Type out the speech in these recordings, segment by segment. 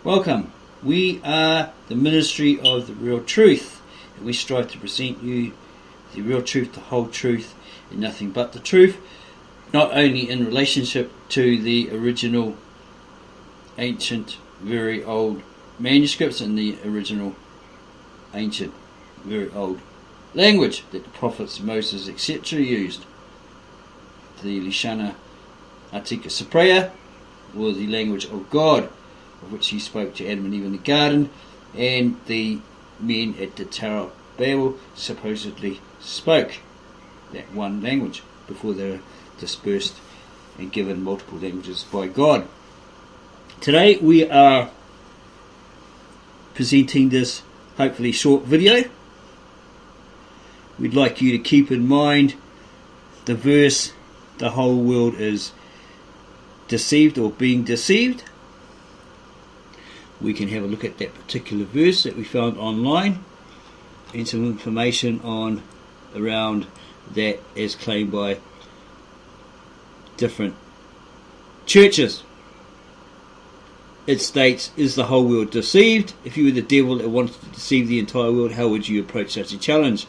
Welcome. We are the ministry of the real truth, and we strive to present you the real truth, the whole truth, and nothing but the truth, not only in relationship to the original ancient, very old manuscripts and the original ancient, very old language that the prophets, Moses, etc. used. The Lishana Artika Sapreya, or the language of God, of which he spoke to Adam and Eve in the garden, and the men at the Tower of Babel supposedly spoke that one language before they were dispersed and given multiple languages by God. Today we are presenting this hopefully short video. We'd like you to keep in mind the verse, the whole world is deceived or being deceived. We can have a look at that particular verse that we found online and some information on around that as claimed by different churches. It states, is the whole world deceived? If you were the devil that wanted to deceive the entire world, how would you approach such a challenge?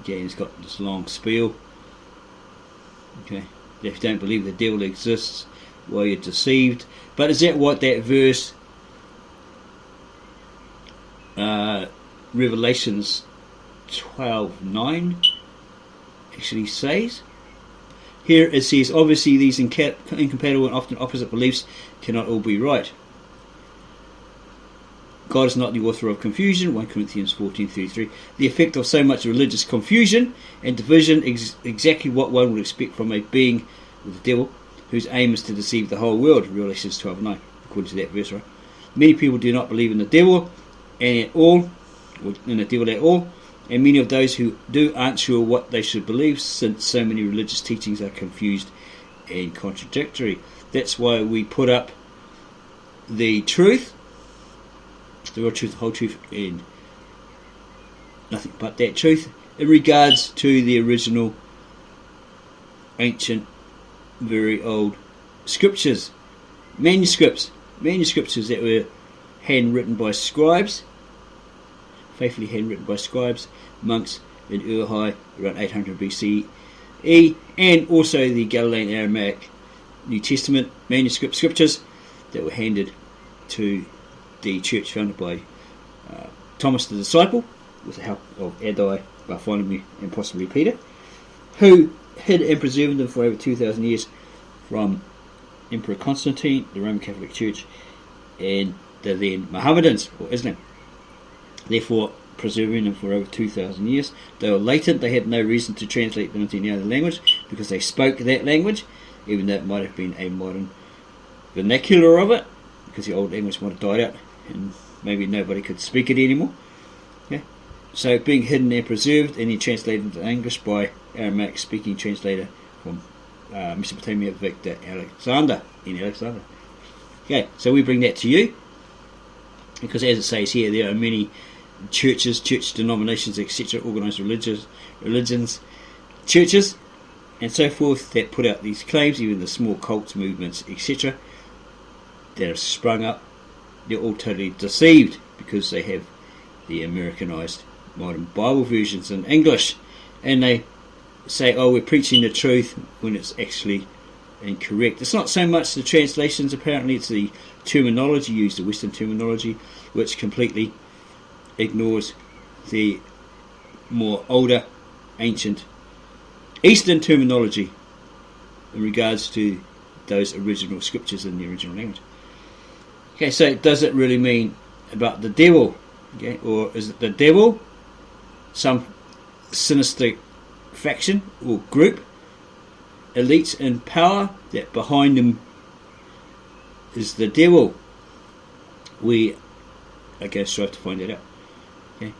Okay, it's got this long spiel. Okay, if you don't believe the devil exists, well, you're deceived. But is that what that verse, Revelations 12:9, actually says? Here it says, obviously these incompatible and often opposite beliefs cannot all be right. God is not the author of confusion, 1 Corinthians 14:33. The effect of so much religious confusion and division is exactly what one would expect from a being with the devil, whose aim is to deceive the whole world, Revelations 12:9, according to that verse, right? Many people do not believe in the devil and at all, or in the devil at all, and many of those who do aren't sure what they should believe, since so many religious teachings are confused and contradictory. That's why we put up the truth, the real truth, the whole truth, and nothing but that truth in regards to the original ancient, very old scriptures, manuscripts that were handwritten by scribes, faithfully handwritten by scribes, monks in Ur-Hai around 800 BCE, and also the Galilean Aramaic New Testament manuscript scriptures that were handed to the church founded by Thomas the disciple, with the help of Addai, Bartholomew, and possibly Peter, who hid and preserved them for over 2,000 years from Emperor Constantine, the Roman Catholic Church, and the then Mohammedans, or Islam. Therefore, preserving them for over 2,000 years. They were latent, they had no reason to translate them into any other language, because they spoke that language, even though it might have been a modern vernacular of it, because the old language might have died out, and maybe nobody could speak it anymore. Yeah. So being hidden and preserved, and then translated into English by Aramaic speaking translator from Mesopotamia, Victor Alexander, in Alexander. Okay, so we bring that to you, because as it says here, there are many churches, church denominations, etc., organised religions, churches, and so forth, that put out these claims, even the small cults, movements, etc., that have sprung up. They're all totally deceived, because they have the Americanized modern Bible versions in English, and they say, oh, we're preaching the truth, when it's actually incorrect. It's not so much the translations, apparently, it's the terminology used, the Western terminology, which completely ignores the more older, ancient Eastern terminology in regards to those original scriptures in the original language. Okay, so does it really mean about the devil? Okay, or is it the devil, some sinister faction or group, elites in power, that behind them is the devil? We, strive to find that out. Okay.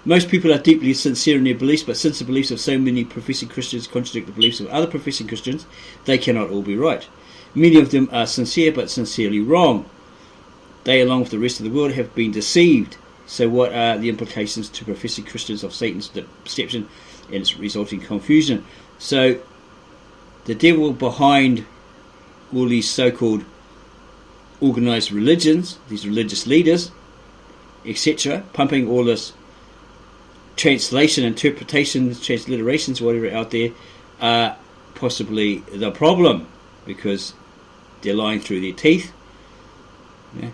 Most people are deeply sincere in their beliefs, but since the beliefs of so many professing Christians contradict the beliefs of other professing Christians, they cannot all be right. Many of them are sincere, but sincerely wrong. They, along with the rest of the world, have been deceived. So what are the implications to professing Christians of Satan's deception and its resulting confusion? So the devil behind all these so-called organised religions, these religious leaders, etc., pumping all this translation, interpretations, transliterations, whatever out there, are possibly the problem, because they're lying through their teeth. Yeah,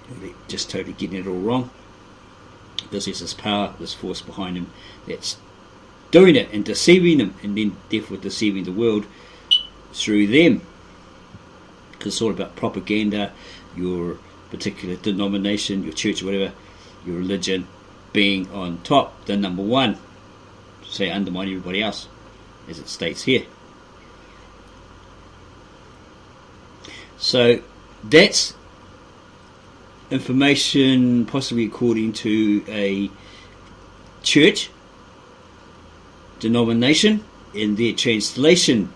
they're just totally getting it all wrong. There's this power, this force behind them that's doing it and deceiving them, and then therefore deceiving the world through them. Because it's all about propaganda, your particular denomination, your church, whatever, your religion being on top, the number one, say undermine everybody else, as it states here. So that's information possibly according to a church denomination in their translation,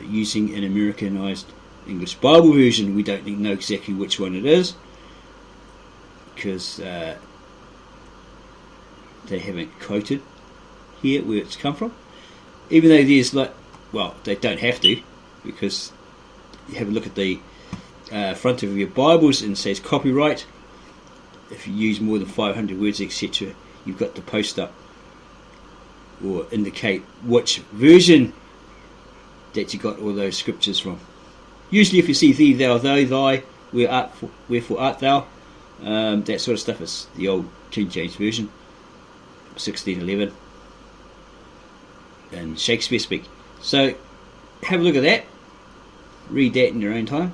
using an Americanized English Bible version. We don't know exactly which one it is, because they haven't quoted here where it's come from, even though there's they don't have to, because you have a look at the front of your Bibles and it says copyright. If you use more than 500 words, etc., you've got to post up or indicate which version that you got all those scriptures from. Usually if you see thee, thou, thy, wherefore art thou, that sort of stuff is the old King James Version, 1611, and Shakespeare speak. So have a look at that, read that in your own time,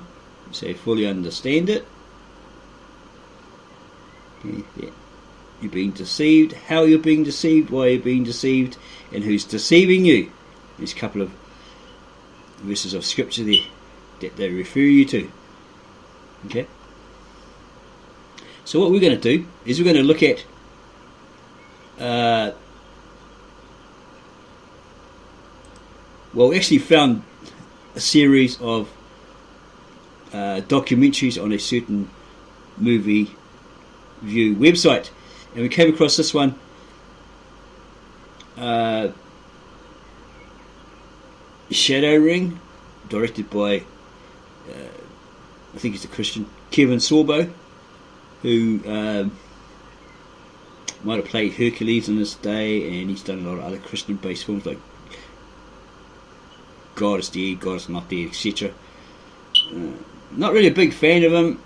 so you fully understand it. Yeah. You're being deceived, how you're being deceived, why you're being deceived, and who's deceiving you. There's a couple of verses of scripture there that they refer you to. Okay. So what we're going to do is we're going to look at we actually found a series of documentaries on a certain movie view website, and we came across this one, Shadow Ring, directed by I think he's a Christian, Kevin Sorbo, who might have played Hercules in his day, and he's done a lot of other Christian based films like God is Dead, God is Not Dead, etc. Not really a big fan of him,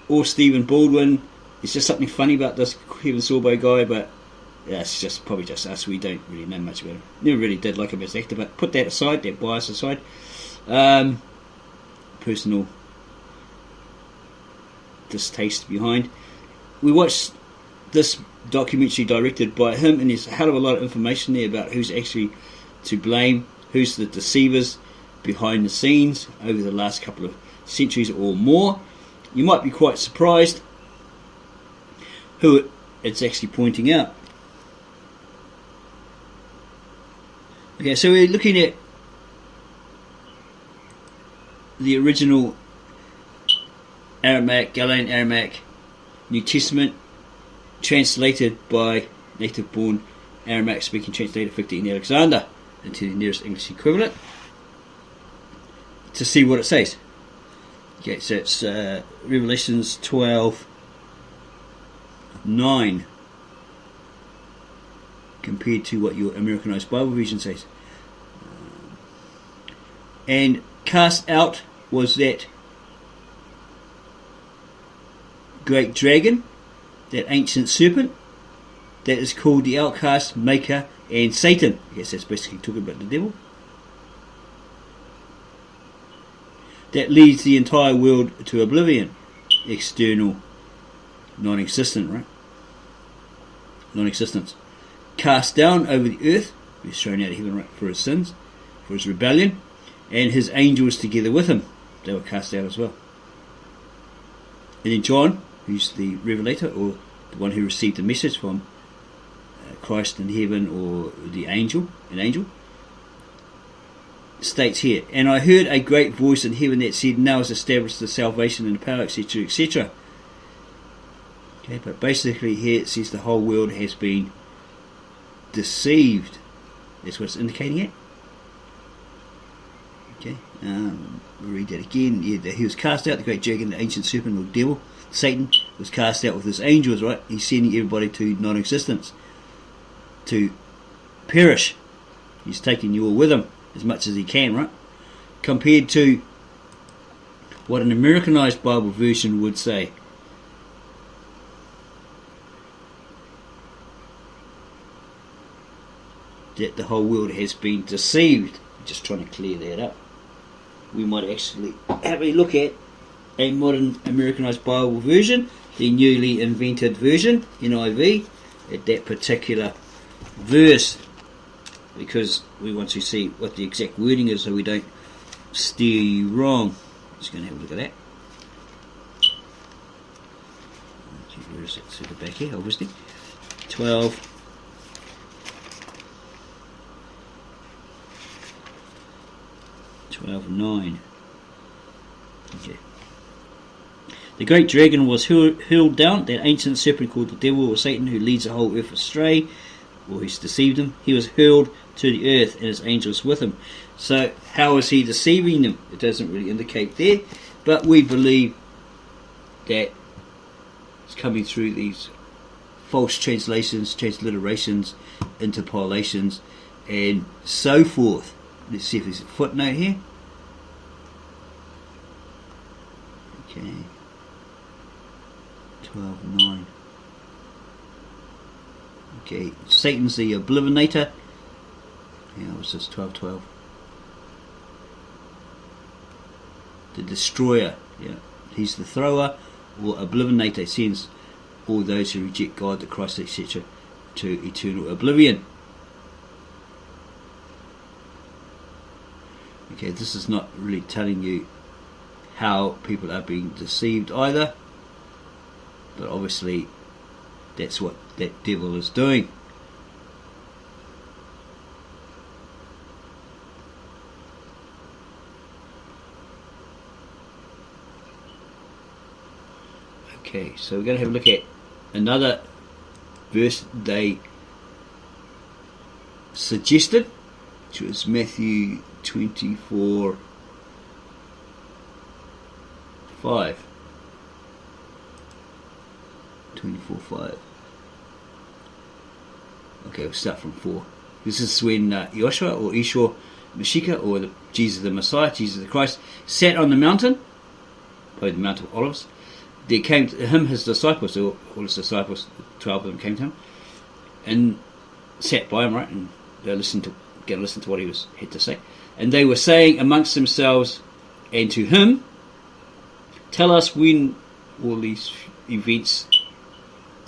or Stephen Baldwin. It's just something funny about this Kevin Sorbo guy, but yeah, it's just probably just us. We don't really know much about him. Never really did like him as an actor, but put that aside, that bias aside. Personal distaste behind. We watched this documentary directed by him, and there's a hell of a lot of information there about who's actually to blame, who's the deceivers behind the scenes over the last couple of centuries or more. You might be quite surprised who it's actually pointing out. Okay, so we're looking at the original Aramaic, Galilean Aramaic New Testament, translated by native-born Aramaic-speaking translator 15 Alexander into the nearest English equivalent, to see what it says. Okay, so it's Revelations 12:9 compared to what your Americanized Bible version says. And cast out was that great dragon, that ancient serpent, that is called the outcast, maker, and Satan. I guess that's basically talking about the devil. That leads the entire world to oblivion. External, non-existent, right? Non-existence. Cast down over the earth, he was thrown out of heaven, right, for his sins, for his rebellion, and his angels together with him. They were cast out as well. And then John, who's the Revelator, or the one who received the message from Christ in heaven, or the angel, an angel, states here, and I heard a great voice in heaven that said, now is established the salvation and the power, etc., etc. Okay, but basically here it says the whole world has been deceived. That's what it's indicating it. Okay, We'll read that again. Yeah, he was cast out, the great dragon, the ancient serpent or devil, Satan, was cast out with his angels, right? He's sending everybody to non-existence, to perish. He's taking you all with him as much as he can, right? Compared to what an Americanized Bible version would say. That the whole world has been deceived. Just trying to clear that up. We might actually have a look at a modern Americanized Bible version, the newly invented version, NIV, at that particular verse, because we want to see what the exact wording is so we don't steer you wrong. Just going to have a look at that. Where is it? To the back here, obviously. 12. (12:9). Okay. The great dragon was hurled down, that ancient serpent called the devil or Satan, who leads the whole earth astray, or who's deceived them. He was hurled to the earth and his angels with him. So how is he deceiving them? It doesn't really indicate there, but we believe that it's coming through these false translations, transliterations, interpolations, and so forth. Let's see if there's a footnote here. Okay. 12:9. Okay, Satan's the oblivinator. Yeah, what's this? 12:12. The destroyer. Yeah, he's the thrower or oblivinator. Sends all those who reject God, the Christ, etc., to eternal oblivion. Okay, this is not really telling you how people are being deceived either, but obviously that's what that devil is doing. Okay, so we're going to have a look at another verse they suggested, which was Matthew 24:5. Okay, we'll start from 4. This is when Joshua or Yeshua Mashiach, or Jesus the Messiah, Jesus the Christ, sat on the mountain, probably the Mount of Olives. There came to him his disciples, all his disciples, 12 of them came to him, and sat by him, right, and they listened to what he had to say. And they were saying amongst themselves and to him, tell us when all these events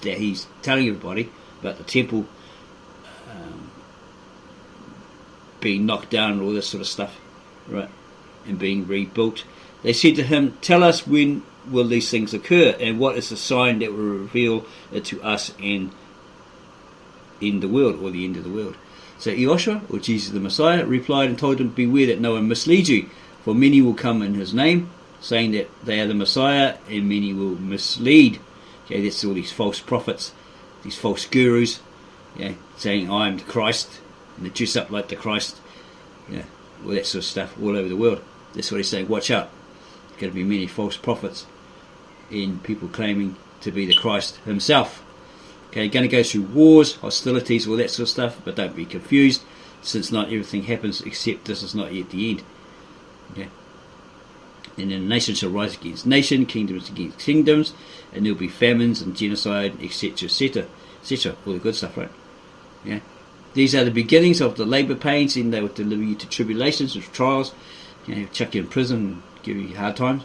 that he's telling everybody about the temple being knocked down and all this sort of stuff, right, and being rebuilt. They said to him, tell us when will these things occur, and what is the sign that will reveal it to us and end the world, or the end of the world? So Joshua, or Jesus the Messiah, replied and told them, beware that no one misleads you, for many will come in his name, saying that they are the Messiah, and many will mislead. Okay, that's all these false prophets, these false gurus, saying I am the Christ, and they dress up like the Christ, all that sort of stuff all over the world. That's what he's saying, watch out. There's going to be many false prophets and people claiming to be the Christ himself. Okay, going to go through wars, hostilities, all that sort of stuff, but don't be confused, since not everything happens except this is not yet the end. Okay. And then nation shall rise against nation, kingdoms against kingdoms, and there'll be famines and genocide, etc., etc., etc., all the good stuff, right? Yeah. These are the beginnings of the labour pains, and they will deliver you to tribulations and trials, chuck you in prison, give you hard times,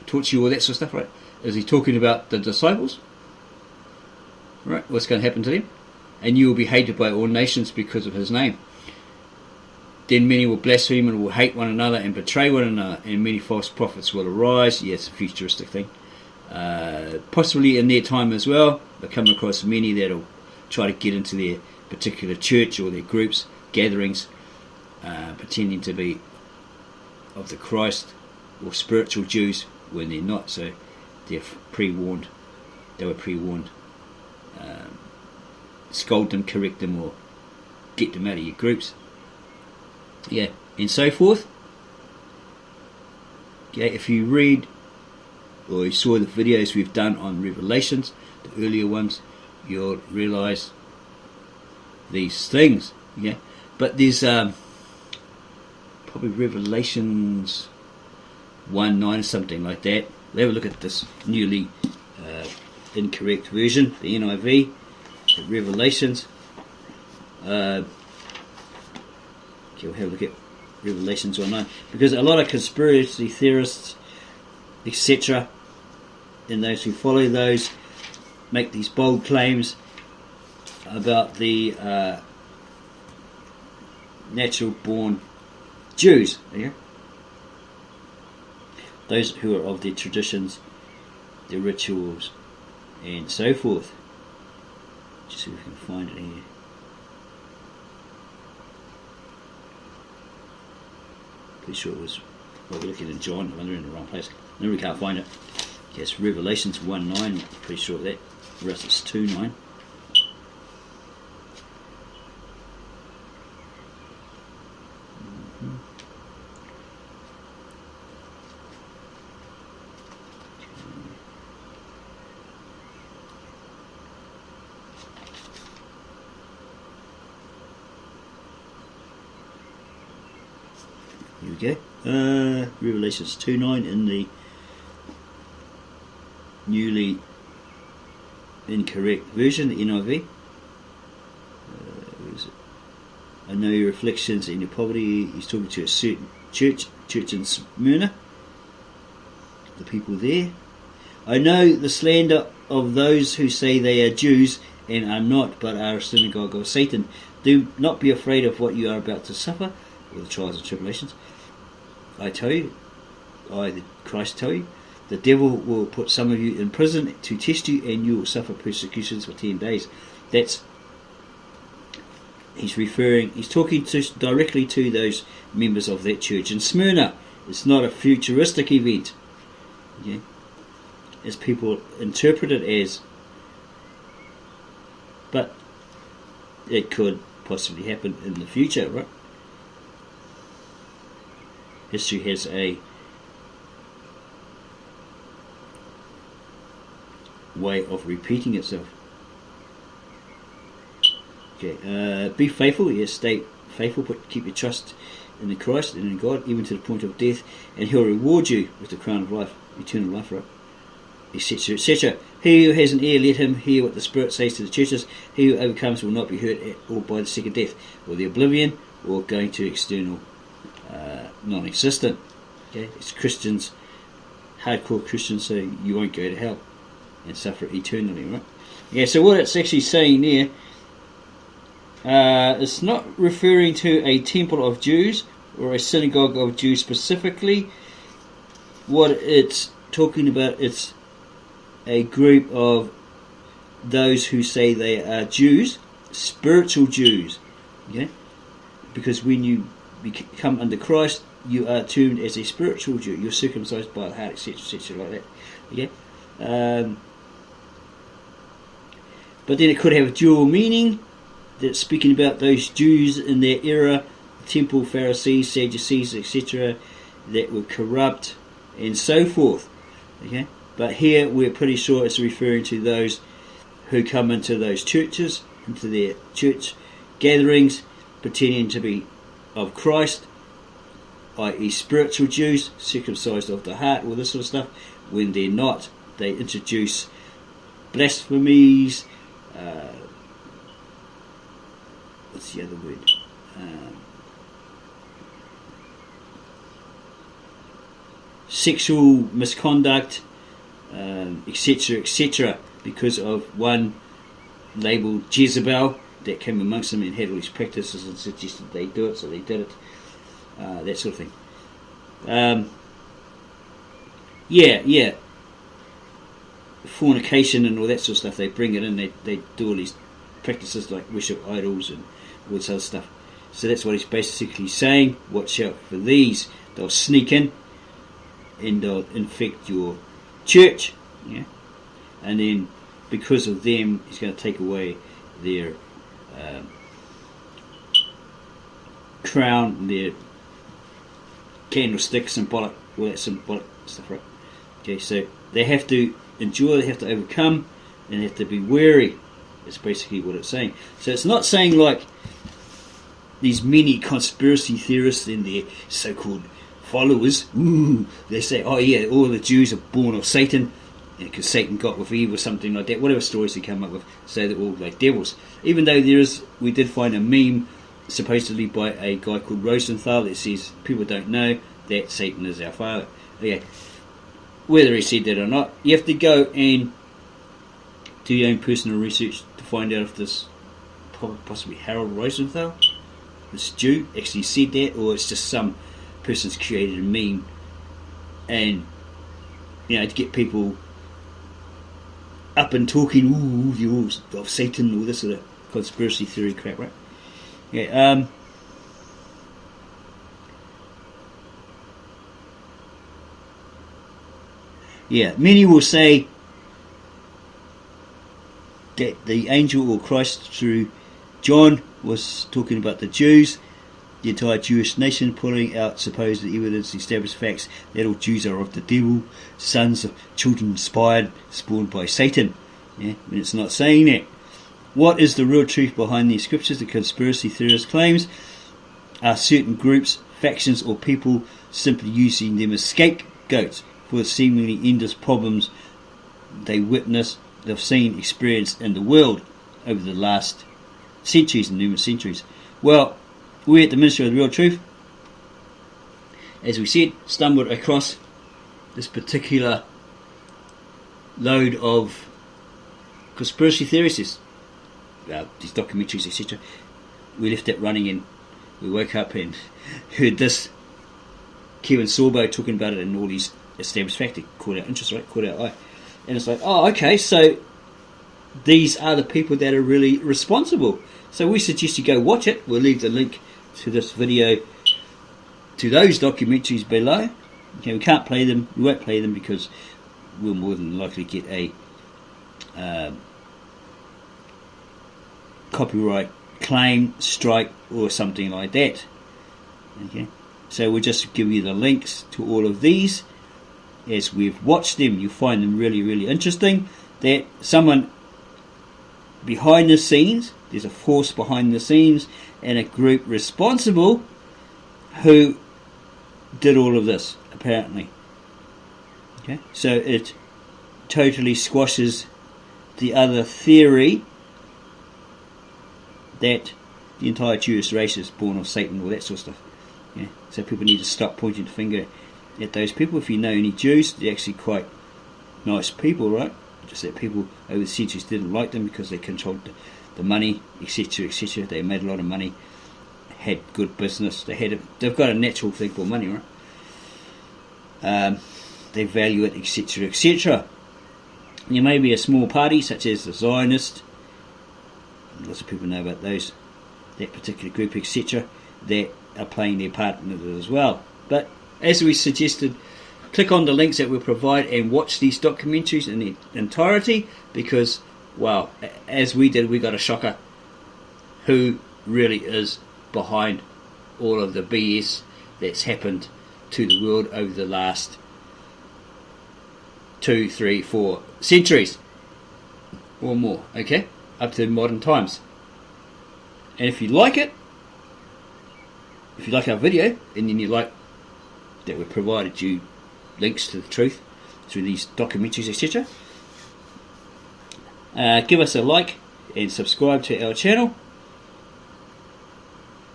torture you, all that sort of stuff, right? Is he talking about the disciples? Right, what's going to happen to them? And you will be hated by all nations because of his name. Then many will blaspheme and will hate one another and betray one another, and many false prophets will arise. Yes, a futuristic thing. Possibly in their time as well, they'll come across many that will try to get into their particular church or their groups, gatherings, pretending to be of the Christ or spiritual Jews when they're not. So they're pre-warned. They were pre-warned. Scold them, correct them, or get them out of your groups. Yeah, and so forth. Okay, if you read or you saw the videos we've done on Revelations, the earlier ones, you'll realise these things. Yeah, but there's probably Revelations 1:9 something like that. We'll have a look at this newly incorrect version, the NIV, the Revelations. Okay, we'll have a look at Revelations 1:9, because a lot of conspiracy theorists, etc., and those who follow those, make these bold claims about the natural-born Jews. Yeah? Those who are of their traditions, their rituals, and so forth. Just see if we can find it here. Pretty sure it was, well, we're looking at John, I'm in the wrong place. No, we can't find it. Yes, Revelations 1:9, pretty sure of that. The rest is 2:9. Here we go. Revelations 2:9 in the newly incorrect version, the NIV. Where is it? I know your afflictions and your poverty. He's talking to a certain church in Smyrna, the people there. I know the slander of those who say they are Jews and are not, but are a synagogue of Satan. Do not be afraid of what you are about to suffer, or the trials and tribulations. I tell you, Christ tell you, the devil will put some of you in prison to test you, and you will suffer persecutions for 10 days. He's talking directly to those members of that church in Smyrna. It's not a futuristic event, okay, as people interpret it as, but it could possibly happen in the future, right? History has a way of repeating itself. Okay, be faithful, yes, stay faithful, but keep your trust in the Christ and in God, even to the point of death, and He'll reward you with the crown of life, eternal life, right? Etc., etc. He who has an ear, let him hear what the Spirit says to the churches. He who overcomes will not be hurt at all by the second death, or the oblivion, or going to external non-existent. Okay, it's Christians, hardcore Christians, so you won't go to hell and suffer eternally, right? Yeah, so what it's actually saying there, it's not referring to a temple of Jews or a synagogue of Jews specifically. What it's talking about, it's a group of those who say they are Jews, spiritual Jews, okay? Because when you come under Christ, you are termed as a spiritual Jew. You're circumcised by the heart, etc., etc., like that. Okay. But then it could have a dual meaning. That's speaking about those Jews in their era, temple Pharisees, Sadducees, etc., that were corrupt and so forth. Okay. But here we're pretty sure it's referring to those who come into those churches, into their church gatherings, pretending to be of Christ, i.e. spiritual Jews, circumcised of the heart, all this sort of stuff. When they're not, they introduce blasphemies, what's the other word? Sexual misconduct, etc., etc., because of one labelled Jezebel that came amongst them and had all these practices and suggested they do it, so they did it, that sort of thing. Fornication and all that sort of stuff, they bring it in, they do all these practices like worship idols and all this other stuff. So that's what he's basically saying. Watch out for these. They'll sneak in and they'll infect your church, yeah? And then because of them, he's going to take away their crown, their candlestick, symbolic all that symbolic stuff, right? Okay, so they have to endure, they have to overcome, and they have to be wary. That's basically what it's saying. So it's not saying like these many conspiracy theorists and their so-called followers, they say, oh yeah, all the Jews are born of Satan, because Satan got with Eve or something like that, whatever stories they come up with, say they're all like devils. Even though we did find a meme, supposedly by a guy called Rosenthal, that says people don't know that Satan is our father. Okay. Whether he said that or not, you have to go and do your own personal research to find out if this possibly Harold Rosenthal, this Jew, actually said that, or it's just some person's created a meme, and to get people up and talking, you're of Satan, all this sort of conspiracy theory crap, right? Yeah. Many will say that the angel or Christ through John was talking about the Jews, the entire Jewish nation, pulling out supposed evidence, established facts that all Jews are of the devil, sons of children inspired, spawned by Satan. When it's not saying that. What is the real truth behind these scriptures? The conspiracy theorist claims are certain groups, factions, or people simply using them as scapegoats for the seemingly endless problems they witness, they've seen, experienced in the world over the last centuries and numerous centuries. Well, we at the Ministry of the Real Truth, as we said, stumbled across this particular load of conspiracy theorists, these documentaries, etc. We left it running, and we woke up and heard this Kevin Sorbo talking about it in all these established facts. Caught our interest, right? Caught our eye. And it's like, oh, okay, so these are the people that are really responsible. So we suggest you go watch it. We'll leave the link to this video, to those documentaries below. Okay, we can't play them. We won't play them because we'll more than likely get a copyright claim, strike, or something like that. Okay, so we'll just give you the links to all of these. As we've watched them, you'll find them really, really interesting. That someone behind the scenes, there's a force behind the scenes and a group responsible who did all of this, apparently. Okay, so it totally squashes the other theory that the entire Jewish race is born of Satan, all that sort of stuff. Yeah, so people need to stop pointing the finger at those people. If you know any Jews, they're actually quite nice people, right? Just that people over the centuries didn't like them because they controlled the money, etc., etc. They made a lot of money, had good business. They've got a natural thing for money, right? They value it, etc., etc. There may be a small party such as the Zionists. Lots of people know about those, that particular group, etc., that are playing their part in it as well. But as we suggested, click on the links that we provide and watch these documentaries in their entirety, because, wow, as we did, we got a shocker who really is behind all of the BS that's happened to the world over the last 2, 3, 4 centuries or more, okay, up to modern times. And if you like it, if you like our video, and then you like that we provided you links to the truth through these documentaries, etc., give us a like and subscribe to our channel.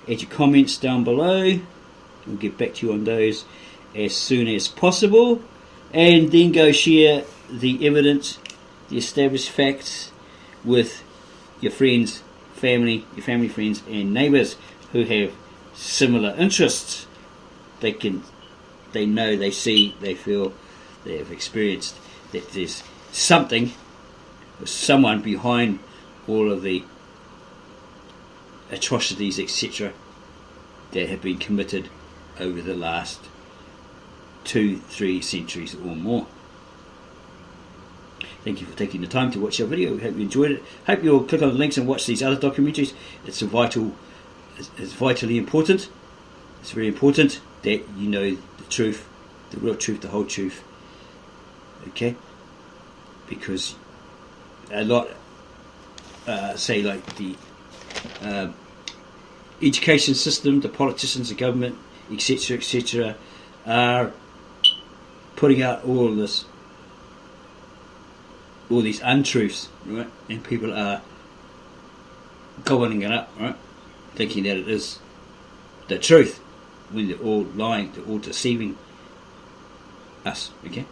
Add your comments down below. We'll get back to you on those as soon as possible, and then go share the evidence, the established facts with your friends, your family, friends, and neighbours who have similar interests. They know, they see, they feel, they have experienced that there's something or someone behind all of the atrocities, etc., that have been committed over the last 2, 3 centuries or more. Thank you for taking the time to watch our video. We hope you enjoyed it. Hope you'll click on the links and watch these other documentaries. It's vitally important. It's very important that you know the truth the real truth, the whole truth. Okay? Because a lot, say like the education system, the politicians, the government, etc., etc., are putting out all these untruths, right? And people are gobbling it up, right? Thinking that it is the truth, when they're all lying, they're all deceiving us, okay?